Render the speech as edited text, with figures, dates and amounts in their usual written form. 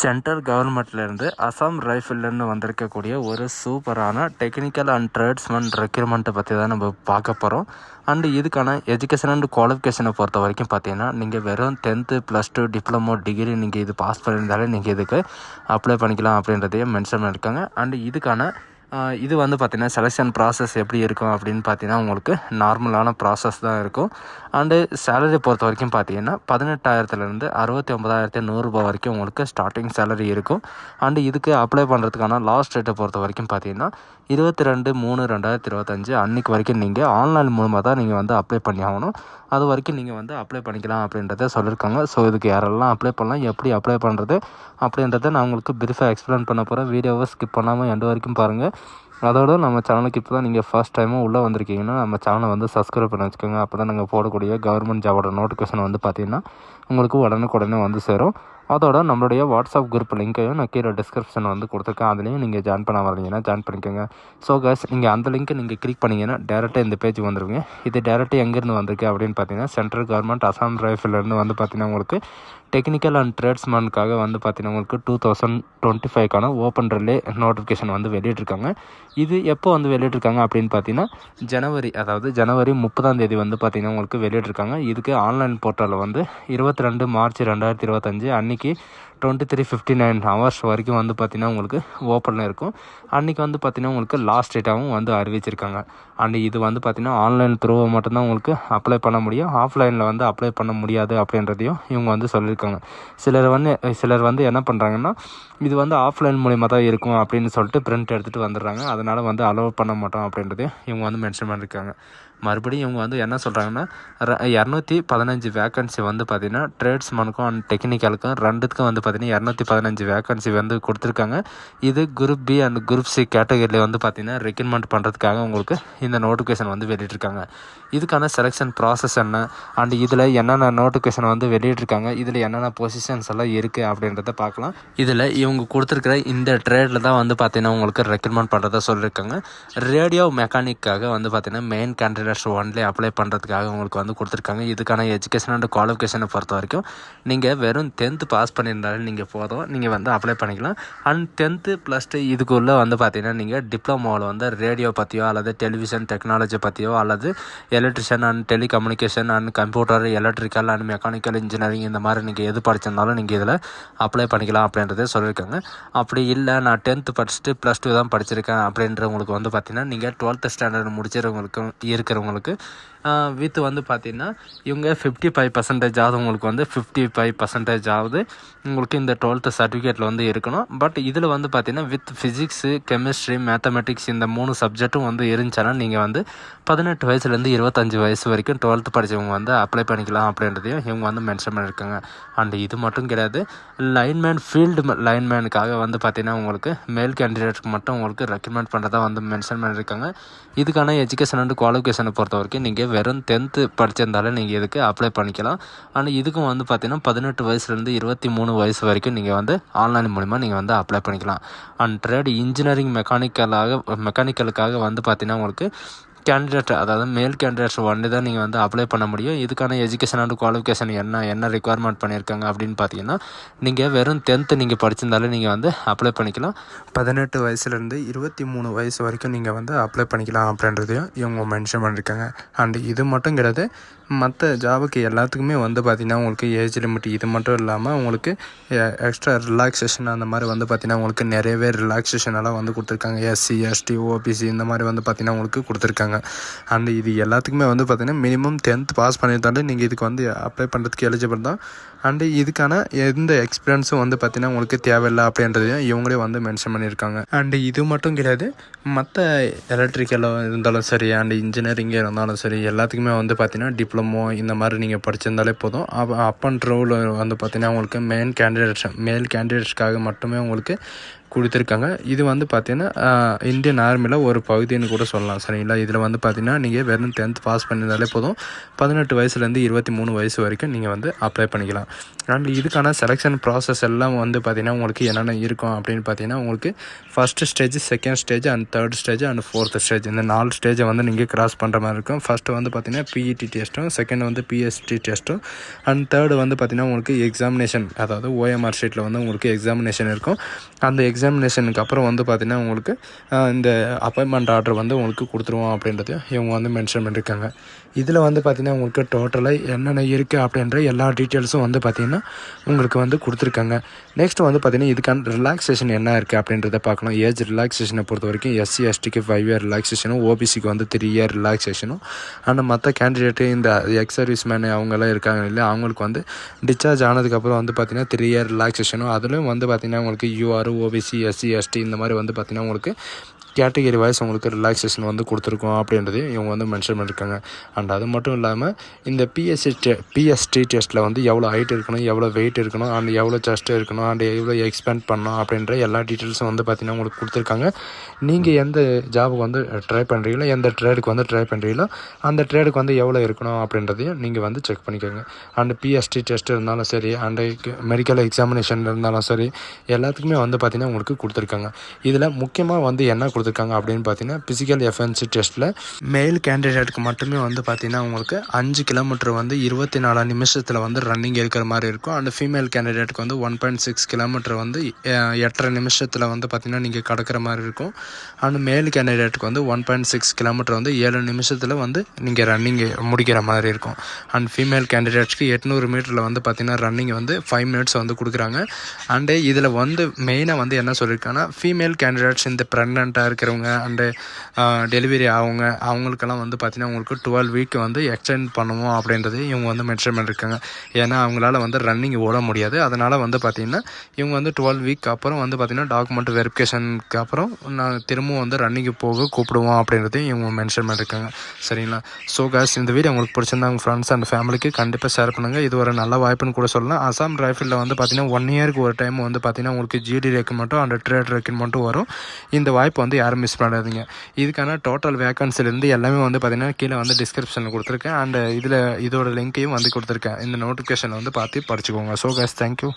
Central கவர்மெண்ட்லேருந்து அசாம் ரைஃபிள்லேருந்து வந்திருக்கக்கூடிய ஒரு சூப்பரான டெக்னிக்கல் அண்ட் ட்ரேட்ஸ்மேன் ரெக்ரூட்மெண்ட்டை பற்றி தான் நம்ம பார்க்க போகிறோம். அண்டு இதுக்கான எஜுகேஷன் அண்ட் குவாலிஃபிகேஷனை பொறுத்த வரைக்கும் பார்த்தீங்கன்னா, நீங்கள் வெறும் 10th +2 டிப்ளமோ டிகிரி நீங்கள் இது பாஸ் பண்ணியிருந்தாலே நீங்கள் இதுக்கு அப்ளை பண்ணிக்கலாம் அப்படின்றதையும் மென்ஷன் பண்ணியிருக்காங்க. அண்டு இதுக்கான இது வந்து பார்த்திங்கன்னா செலெக்ஷன் ப்ராசஸ் எப்படி இருக்கும் அப்படின்னு பார்த்தீங்கன்னா, உங்களுக்கு நார்மலான ப்ராசஸ் தான் இருக்கும். அண்டு சேலரி பொறுத்த வரைக்கும் பார்த்தீங்கன்னா 18,000லேருந்து 69,100 வரைக்கும் உங்களுக்கு ஸ்டார்டிங் சேலரி இருக்கும். அண்டு இதுக்கு அப்ளை பண்ணுறதுக்கான லாஸ்ட் டேட்டை பொறுத்த வரைக்கும் பார்த்தீங்கன்னா 22/3/2025 அன்றைக்கு வரைக்கும் நீங்கள் ஆன்லைன் மூலமாக தான் நீங்கள் வந்து அப்ளை பண்ணி ஆகணும். அது வரைக்கும் நீங்கள் வந்து அப்ளை பண்ணிக்கலாம் அப்படின்றத சொல்லியிருக்காங்க. ஸோ இதுக்கு யாரெல்லாம் அப்ளை பண்ணலாம், எப்படி அப்ளை பண்ணுறது அப்படின்றத நான் உங்களுக்கு பிரீஃபாக எக்ஸ்பிளைன் பண்ண போகிறேன். வீடியோவை ஸ்கிப் பண்ணாமல் எண்டு வரைக்கும் பாருங்கள். அதோடு நம்ம சேனலுக்கு இப்போ தான் நீங்கள் ஃபர்ஸ்ட் டைமும் உள்ளே வந்திருக்கீங்கன்னா நம்ம சேனலை வந்து சப்ஸ்கிரைப் பண்ணி வச்சுக்கோங்க. அப்போ தான் நாங்கள் போடக்கூடிய கவர்மெண்ட் ஜாபோட நோட்டிஃபிகேஷன் வந்து பார்த்திங்கன்னா உங்களுக்கு உடனுக்குடனே வந்து சேரும். அதோட நம்மளுடைய வாட்ஸ்அப் குரூப் லிங்க்கையும் நான் கீழே டிஸ்கிரிப்ஷன் வந்து கொடுத்துருக்கேன். அதுலேயும் நீங்கள் ஜாயின் பண்ண வரீங்கன்னா ஜாயின் பண்ணிக்கோங்க. ஸோ கைஸ், நீங்கள் அந்த லிங்க்கை நீங்கள் கிளிக் பண்ணிங்கன்னா டேரெக்டாக இந்த பேஜ் வந்துருவீங்க. இது டேரெக்டாக எங்கேருந்து வந்திருக்கு அப்படின்னு பார்த்தீங்கன்னா, சென்ட்ரல் கவர்மெண்ட் அசாம் ரைஃபிள்லேருந்து வந்து பார்த்திங்கன்னா உங்களுக்கு டெக்னிக்கல் அண்ட் ட்ரேட்ஸ்மேனுக்காக வந்து பார்த்திங்கன்னா உங்களுக்கு 2025க்கான ஓப்பன் ரிலே நோட்டிஃபிகேஷன் வந்து வெளியிட்டிருக்காங்க. இது எப்போ வந்து வெளியிட்டிருக்காங்க அப்படின்னு பார்த்தீங்கன்னா, ஜனவரி 30 வந்து பார்த்திங்கன்னா உங்களுக்கு வெளியிட்டிருக்காங்க. இதுக்கு ஆன்லைன் போர்ட்டலில் வந்து 22 மார்ச் 2025 அன்றைக்கி 23:59 ஹவர்ஸ் வரைக்கும் வந்து பார்த்திங்கன்னா உங்களுக்கு ஓப்பனில் இருக்கும். அன்றைக்கி வந்து பார்த்திங்கன்னா உங்களுக்கு லாஸ்ட் டேட்டாகவும் வந்து அறிவிச்சிருக்காங்க. அண்ட் இது வந்து பார்த்திங்கன்னா ஆன்லைன் த்ரூவை மட்டும்தான் உங்களுக்கு அப்ளை பண்ண முடியும். ஆஃப்லைனில் வந்து அப்ளை பண்ண முடியாது அப்படின்றதையும் இவங்க வந்து சொல்லியிருக்காங்க. சிலர் வந்து என்ன பண்ணுறாங்கன்னா, இது வந்து ஆஃப்லைன் மூலிமா தான் இருக்கும் அப்படின்னு சொல்லிட்டு பிரிண்ட் எடுத்துகிட்டு வந்துடுறாங்க. அதனால் வந்து அலோவ் பண்ண மாட்டோம் அப்படின்றதையும் இவங்க வந்து மென்ஷன் பண்ணியிருக்காங்க. மறுபடியும் இவங்க வந்து என்ன சொல்கிறாங்கன்னா, 215 வேக்கன்சி வந்து பார்த்திங்கன்னா ட்ரேட்ஸ்மேனுக்கும் அண்ட் டெக்னிக்கலுக்கும் ரெண்டுத்துக்கும் வந்து பார்த்திங்கன்னா 215 வேக்கன்சி வந்து கொடுத்துருக்காங்க. இது group B and group C கேட்டகரியில் வந்து பார்த்திங்கன்னா ரெக்ரூட்மெண்ட் பண்ணுறதுக்காக உங்களுக்கு இந்த நோட்டிஃபிகேஷன் வந்து வெளியிட்டிருக்காங்க. இதுக்கான செலெக்ஷன் ப்ராசஸ் என்ன, அண்ட் இதில் என்னென்ன நோட்டிஃபிகேஷன் வந்து வெளியிட்டிருக்காங்க, இதில் என்னென்ன பொசிஷன்ஸ் எல்லாம் இருக்குது அப்படின்றத பார்க்கலாம். இதில் இவங்க கொடுத்துருக்கிற இந்த ட்ரேடில் தான் வந்து பார்த்திங்கன்னா உங்களுக்கு ரெக்ரூட்மெண்ட் பண்ணுறதா சொல்லியிருக்காங்க. ரேடியோ மெக்கானிக்காக வந்து பார்த்திங்கன்னா மெயின் கேண்டிடேட்ஸ் ஒன்லி அப்ளை பண்ணுறதுக்காக உங்களுக்கு வந்து கொடுத்துருக்காங்க. இதுக்கான எஜுகேஷன் அண்ட் குவாலிஃபிகேஷனை பொறுத்த வரைக்கும் நீங்கள் வெறும் 10th பாஸ் பண்ணியிருந்தாலும் நீங்கள் போதும், நீங்கள் வந்து அப்ளை பண்ணிக்கலாம். அண்ட் 10th +2 இதுக்குள்ளே வந்து பார்த்திங்கன்னா நீங்கள் டிப்ளமோவில் வந்து ரேடியோ பற்றியோ அல்லது டெலிவிஷன் டெக்னாலஜி பற்றியோ அல்லது electrician and telecommunication and computer electrical and mechanical engineering இந்த மாதிரி நீங்கள் எது படிச்சிருந்தாலும் நீங்கள் இதில் அப்ளை பண்ணிக்கலாம் அப்படின்றத சொல்லியிருக்காங்க. அப்படி இல்லை, நான் 10th படிச்சுட்டு +2 தான் படிச்சிருக்கேன் அப்படின்றவங்களுக்கு வந்து பார்த்திங்கன்னா நீங்கள் 12th ஸ்டாண்டர்ட் முடிச்சிருவங்களுக்கும் இருக்கிறவங்களுக்கு வித் வந்து பார்த்திங்கன்னா இவங்க 55% ஆகுது. உங்களுக்கு வந்து 55% ஆகுது உங்களுக்கு இந்த 12th சர்டிஃபிகேட்டில் வந்து இருக்கணும். பட் இதில் வந்து பார்த்திங்கன்னா வித் ஃபிசிக்ஸு, கெமிஸ்ட்ரி, மேத்தமெட்டிக்ஸ் இந்த 3 சப்ஜெக்ட்டும் வந்து இருந்துச்சுன்னா நீங்கள் வந்து 18 வயசுலேருந்து 25 வயசு வரைக்கும் 12th படித்தவங்க வந்து அப்ளை பண்ணிக்கலாம் அப்படின்றதையும் இவங்க வந்து மென்ஷன் பண்ணியிருக்காங்க. அண்ட் இது மட்டும் கிடையாது, லைன்மேன் ஃபீல்டு லைன்மேனுக்காக வந்து பார்த்திங்கன்னா உங்களுக்கு மேல் கேண்டிடேட்க்கு மட்டும் உங்களுக்கு ரெக்கமெண்ட் பண்ணுறதா வந்து மென்ஷன் பண்ணியிருக்காங்க. இதுக்கான எஜுகேஷன் அண்ட் குவாலிஃபிகேஷனை பொறுத்த வரைக்கும் நீங்கள் வெறும் 10th படிச்சிருந்தாலே நீங்கள் இதுக்கு அப்ளை பண்ணிக்கலாம். ஆனால் இதுக்கும் வந்து பார்த்திங்கன்னா 18 வயசுலேருந்து 23 வயசு வரைக்கும் நீங்கள் வந்து ஆன்லைன் மூலிமா நீங்கள் வந்து அப்ளை பண்ணிக்கலாம். அண்ட் ட்ரேட் இன்ஜினியரிங் மெக்கானிக்கலுக்காக வந்து பார்த்திங்கன்னா உங்களுக்கு கேண்டிடேட், அதாவது மேல் கேண்டிடேட்ஸ் ஒன்று தான் நீங்கள் வந்து அப்ளை பண்ண முடியும். இதுக்கான எஜுகேஷன் அண்ட் குவாலிஃபிகேஷன் என்ன ரெக்குவயர்மெண்ட் பண்ணியிருக்காங்க அப்படின்னு பார்த்தீங்கன்னா, நீங்கள் வெறும் 10th நீங்கள் படிச்சிருந்தாலே நீங்கள் வந்து அப்ளை பண்ணிக்கலாம். 18 வயசுலேருந்து 23 வயசு வரைக்கும் நீங்கள் வந்து அப்ளை பண்ணிக்கலாம் அப்படின்றதையும் இவங்க மென்ஷன் பண்ணியிருக்காங்க. அண்ட் இது மட்டும் கிடையாது, மற்ற ஜாபுக்கு எல்லாத்துக்குமே வந்து பார்த்திங்கன்னா உங்களுக்கு ஏஜ் லிமிட் இது மட்டும் இல்லாமல் உங்களுக்கு எக்ஸ்ட்ரா ரிலாக்ஸேஷன் அந்த மாதிரி வந்து பார்த்திங்கன்னா உங்களுக்கு நிறையவே ரிலாக்ஸேஷன் எல்லாம் வந்து கொடுத்துருக்காங்க. SC, ST, OBC இந்த மாதிரி வந்து பார்த்திங்கன்னா உங்களுக்கு கொடுத்துருக்காங்க. அண்ட் இது எல்லாத்துக்குமே வந்து பார்த்திங்கன்னா மினிமம் 10th பாஸ் பண்ணியிருந்தாலும் நீங்கள் இதுக்கு வந்து அப்ளை பண்ணுறதுக்கு எலிஜிபிள் தான். அண்டு இதுக்கான எந்த எக்ஸ்பீரியன்ஸும் வந்து பார்த்திங்கன்னா உங்களுக்கு தேவையில்லை அப்படின்றதையும் இவங்களே வந்து மென்ஷன் பண்ணியிருக்காங்க. அண்டு இது மட்டும் கிடையாது, மற்ற எலக்ட்ரிக்கலாக இருந்தாலும் சரி அண்டு இன்ஜினியரிங்காக இருந்தாலும் சரி எல்லாத்துக்குமே வந்து பார்த்திங்கன்னா டிப்ளமோ இந்த மாதிரி நீங்கள் படிச்சிருந்தாலே போதும். அப் அண்ட் ரோவில் வந்து பார்த்திங்கன்னா உங்களுக்கு மேல் கேண்டிடேட்ஸ்க்காக மட்டுமே உங்களுக்கு கொடுத்துருக்காங்க. இது வந்து பார்த்தீங்கன்னா இந்தியன் ஆர்மியில் ஒரு பகுதின்னு கூட சொல்லலாம். சரிங்களா? இதில் வந்து பார்த்தீங்கன்னா நீங்கள் வெறும் 10th பாஸ் பண்ணியிருந்தாலே போதும். 18 வயசுலேருந்து 23 வயசு வரைக்கும் நீங்கள் வந்து அப்ளை பண்ணிக்கலாம். அண்ட் இதுக்கான செலெக்ஷன் ப்ராசஸ் எல்லாம் வந்து பார்த்தீங்கன்னா உங்களுக்கு என்னென்ன இருக்கும் அப்படின்னு பார்த்தீங்கன்னா, உங்களுக்கு first stage, second stage and third stage and fourth stage, இந்த 4 ஸ்டேஜை வந்து நீங்கள் கிராஸ் பண்ணுற மாதிரி இருக்கும். ஃபஸ்ட்டு வந்து பார்த்தீங்கன்னா பிஇடி டெஸ்ட்டும், செகண்ட் வந்து பிஎஸ்டி டெஸ்ட்டும், அண்ட் தேர்டு வந்து பார்த்தீங்கன்னா உங்களுக்கு எக்ஸாமினேஷன், அதாவது ஓஎம்ஆர் ஷீட்டில் வந்து உங்களுக்கு எக்ஸாமினேஷன் இருக்கும். அந்த எக்ஸாமினேஷனுக்கு அப்புறம் வந்து பார்த்திங்கன்னா உங்களுக்கு இந்த அப்பாயின்மெண்ட் ஆர்டர் வந்து உங்களுக்கு கொடுத்துருவோம் அப்படின்றது இவங்க வந்து மென்ஷன் பண்ணியிருக்காங்க. இதில் வந்து பார்த்திங்கன்னா உங்களுக்கு டோட்டலாக என்னென்ன இருக்குது அப்படின்ற எல்லா டீட்டெயில்ஸும் வந்து பார்த்திங்கன்னா உங்களுக்கு வந்து கொடுத்துருக்காங்க. நெக்ஸ்ட் வந்து பார்த்திங்கன்னா இதுக்கான ரிலாக்ஸேஷன் என்ன இருக்குது அப்படின்றத பார்க்கணும். ஏஜ் ரிலாக்ஸேஷனை பொறுத்த வரைக்கும் எஸ்சி எஸ்டிக்கு 5 இயர் ரிலாக்ஸேஷனும், ஓபிசிக்கு வந்து 3 இயர் ரிலாக்ஸேஷனும், ஆனால் மற்ற கேண்டிடேட்டு இந்த எக்ஸ் சர்வீஸ் மேனு அவங்கெல்லாம் இருக்காங்க இல்லையா, அவங்களுக்கு வந்து டிஸ்சார்ஜ் ஆனதுக்கப்புறம் வந்து பார்த்திங்கன்னா 3 இயர் ரிலாக்ஸேஷனும், அதுலேயும் வந்து பார்த்திங்கன்னா உங்களுக்கு யூஆர், ஓபிசி, எஸ்சி, எஸ்டி இந்த மாதிரி வந்து பார்த்திங்கன்னா உங்களுக்கு கேட்டகரி வைஸ் உங்களுக்கு ரிலாக்ஸேஷன் வந்து கொடுத்துருக்கோம் அப்படின்றதையும் இவங்க வந்து மென்ஷன் பண்ணியிருக்காங்க. அண்ட் அது மட்டும் இல்லாமல் இந்த பிஎஸ்டி டெஸ்ட்டில் வந்து எவ்வளோ ஹைட் இருக்கணும், எவ்வளோ வெயிட் இருக்கணும், அண்ட் எவ்வளோ செஸ்ட் இருக்கணும், அண்ட் எவ்வளோ எக்ஸ்பேண்ட் பண்ணணும் அப்படின்ற எல்லா டீட்டெயில்ஸும் வந்து பார்த்திங்கன்னா உங்களுக்கு கொடுத்துருக்காங்க. நீங்கள் எந்த ஜாபுக்கு வந்து ட்ரை பண்ணுறீங்களோ, எந்த ட்ரேடுக்கு வந்து ட்ரை பண்ணுறீங்களோ அந்த ட்ரேடுக்கு வந்து எவ்வளோ இருக்கணும் அப்படின்றதையும் நீங்கள் வந்து செக் பண்ணிக்கோங்க. அண்ட் பிஎஸ்டி டெஸ்ட் இருந்தாலும் சரி, அண்டு மெடிக்கல் எக்ஸாமினேஷன் இருந்தாலும் சரி, எல்லாத்துக்குமே வந்து பார்த்திங்கன்னா உங்களுக்கு கொடுத்துருக்காங்க. இதில் முக்கியமாக வந்து என்ன கொடுத்துருக்காங்க அப்படின்னு பார்த்தீங்கன்னா, ஃபிசிக்கல் எஃபென்சி டெஸ்ட்டில் மேல் கேண்டிடேட்டுக்கு மட்டுமே வந்து பார்த்திங்கன்னா உங்களுக்கு 5 கிலோமீட்டர் வந்து 24 நிமிஷத்தில் வந்து ரன்னிங் இருக்கிற மாதிரி இருக்கும். அண்ட் ஃபீமேல் கேண்டிடேட்டுக்கு வந்து 1.6 கிலோமீட்டர் வந்து 8.5 நிமிஷத்தில் வந்து பார்த்திங்கன்னா நீங்கள் கடக்கிற மாதிரி இருக்கும். அண்ட் மேல் கேண்டிடேட்டுக்கு வந்து 1.6 கிலோமீட்டர் வந்து 7 நிமிஷத்தில் வந்து நீங்கள் ரன்னிங் முடிக்கிற மாதிரி இருக்கும். அண்ட் ஃபீமேல் கேண்டிடேட்ஸ்க்கு 800 மீட்டரில் வந்து பார்த்திங்கன்னா ரன்னிங் வந்து 5 மினிட்ஸ் வந்து கொடுக்குறாங்க. அண்டு இதில் வந்து மெயினாக வந்து என்ன சொல்லியிருக்காங்கன்னா, ஃபீமேல் கேண்டிடேட்ஸ் இந்த ப்ரெக்னெண்ட்டாக இருக்கிறவங்க அண்டு டெலிவரி அவங்களுக்கெல்லாம் வந்து பார்த்திங்கன்னா உங்களுக்கு 12 வீக் வந்து எக்ஸ்டெண்ட் பண்ணுவோம் அப்படின்றது இவங்க வந்து மென்ஷன் பண்ணியிருக்காங்க. ஏன்னா அவங்களால வந்து ரன்னிங் ஓட முடியாது. அதனால் வந்து பார்த்திங்கன்னா இவங்க வந்து 12 வீக் அப்புறம் வந்து பார்த்திங்கன்னா டாக்குமெண்ட் வெரிஃபிகேஷனுக்கு அப்புறம் நான் திரும்பவும் வந்து ரன்னிங்கு போக கூப்பிடுவோம் அப்படின்றதையும் இவங்க மென்ஷன் பண்ணியிருக்காங்க. சரிங்களா? ஸோ காய்ஸ், இந்த வீடியோ உங்களுக்கு பிடிச்சிருந்தா உங்கள் ஃப்ரெண்ட்ஸ் அண்ட் ஃபேமிலிக்கு கண்டிப்பாக ஷேர் பண்ணுங்கள். இது ஒரு நல்ல வாய்ப்புன்னு கூட சொல்லலாம். அசாம் ரைஃபிளில் வந்து பார்த்திங்கன்னா 1 இயருக்கு ஒரு டைம் வந்து பார்த்திங்கன்னா உங்களுக்கு ஜிடி ரெக்ரூட்மெண்ட்டும் அண்ட் ட்ரேட் ரெக்ரூட்மெண்ட்டும் வரும். இந்த வாய்ப்பு வந்து யாரும் மிஸ் பண்ணாதீங்க. இதுக்கான டோட்டல் வேகன்சிலேருந்து எல்லாமே வந்து பார்த்திங்கன்னா கீழே வந்து டிஸ்கிரிப்ஷனில் கொடுத்துருக்கேன். அண்ட் இதோட லிங்க்கையும் வந்து கொடுத்துருக்கேன். இந்த நோட்டிஃபிகேஷனை வந்து பார்த்து படிச்சுக்கோங்க. So guys, thank you.